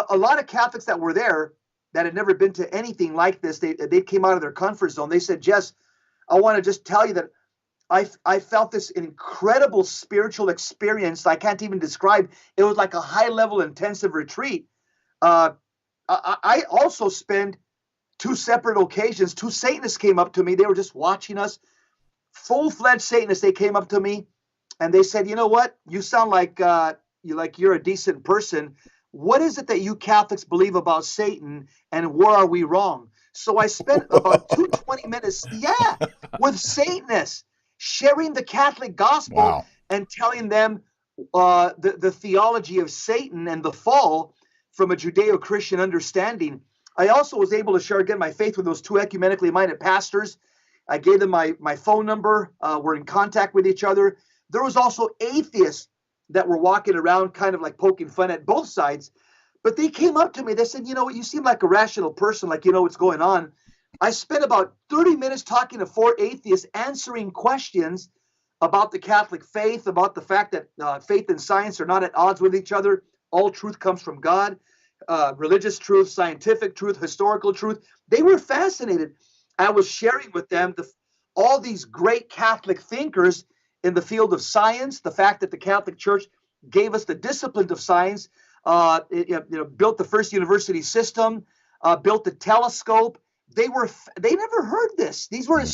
a lot of Catholics that were there that had never been to anything like this, they came out of their comfort zone. They said, Jess, I want to just tell you that I felt this incredible spiritual experience I can't even describe. It was like a high-level intensive retreat. I also spent two separate occasions. Two Satanists came up to me. They were just watching us. Full-fledged Satanists. They came up to me and they said, you know what? You sound like you're a decent person. What is it that you Catholics believe about Satan, and where are we wrong? So I spent about 20 minutes, with Satanists, sharing the Catholic gospel Wow. and telling them the theology of Satan and the fall from a Judeo-Christian understanding. I also was able to share again my faith with those two ecumenically minded pastors. I gave them my phone number. We're in contact with each other. There was also atheists that were walking around kind of like poking fun at both sides. But they came up to me. They said, you know what, you seem like a rational person, like you know what's going on. I spent about 30 minutes talking to four atheists, answering questions about the Catholic faith, about the fact that faith and science are not at odds with each other. All truth comes from God, religious truth, scientific truth, historical truth. They were fascinated. I was sharing with them all these great Catholic thinkers in the field of science, the fact that the Catholic Church gave us the discipline of science, built the first university system, built the telescope. They never heard this. These were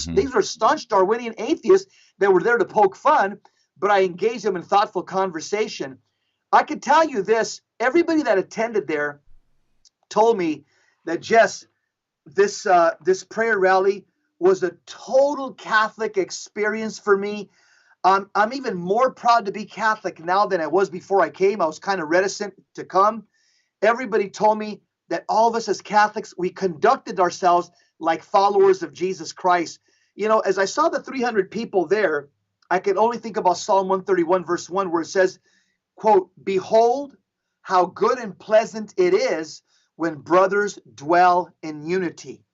staunch Darwinian atheists that were there to poke fun, but I engaged them in thoughtful conversation. I can tell you this: everybody that attended there told me that, Jess, this prayer rally was a total Catholic experience for me. I'm even more proud to be Catholic now than I was before I came. I was kind of reticent to come. Everybody told me that all of us as Catholics, we conducted ourselves like followers of Jesus Christ. You know, as I saw the 300 people there, I could only think about Psalm 131, verse 1, where it says, quote, "Behold, how good and pleasant it is when brothers dwell in unity."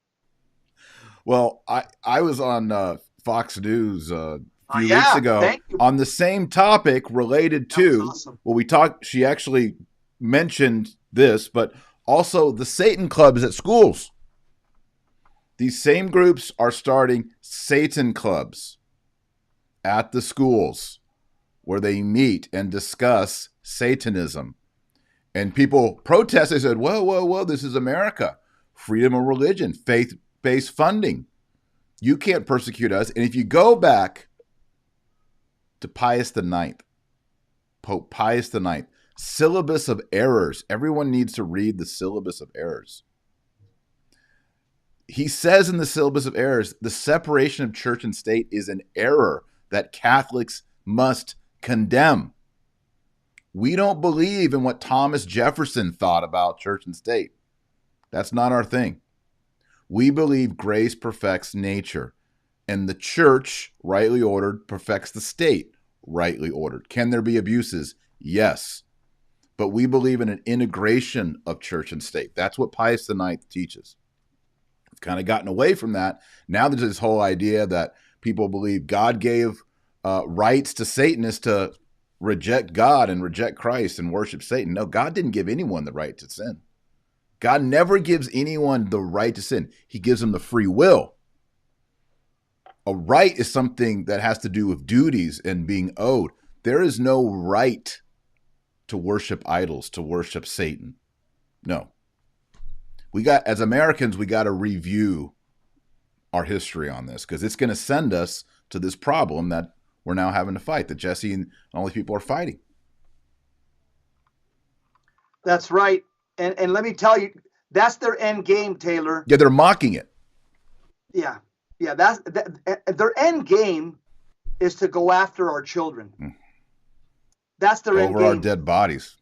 Well, I was on Fox News few weeks ago on the same topic related to awesome. Well, we talked. She actually mentioned this, but also the Satan clubs at schools. These same groups are starting Satan clubs at the schools where they meet and discuss Satanism. And people protest. They said, whoa, this is America. Freedom of religion, faith-based funding. You can't persecute us. And if you go back to Pius IX, Pope Pius IX, syllabus of errors. Everyone needs to read the syllabus of errors. He says in the syllabus of errors, the separation of church and state is an error that Catholics must condemn. We don't believe in what Thomas Jefferson thought about church and state. That's not our thing. We believe grace perfects nature, and the church, rightly ordered, perfects the state, rightly ordered. Can there be abuses? Yes. But we believe in an integration of church and state. That's what Pius IX teaches. We've kind of gotten away from that. Now there's this whole idea that people believe God gave rights to Satanists to reject God and reject Christ and worship Satan. No, God didn't give anyone the right to sin. God never gives anyone the right to sin. He gives them the free will. A right is something that has to do with duties and being owed. There is no right to worship idols, to worship Satan. No. As Americans, we got to review our history on this, because it's going to send us to this problem that we're now having to fight, that Jesse and all these people are fighting. That's right. And let me tell you, that's their end game, Taylor. Yeah, they're mocking it. Yeah. Their end game is to go after our children. That's their end game. Over our dead bodies.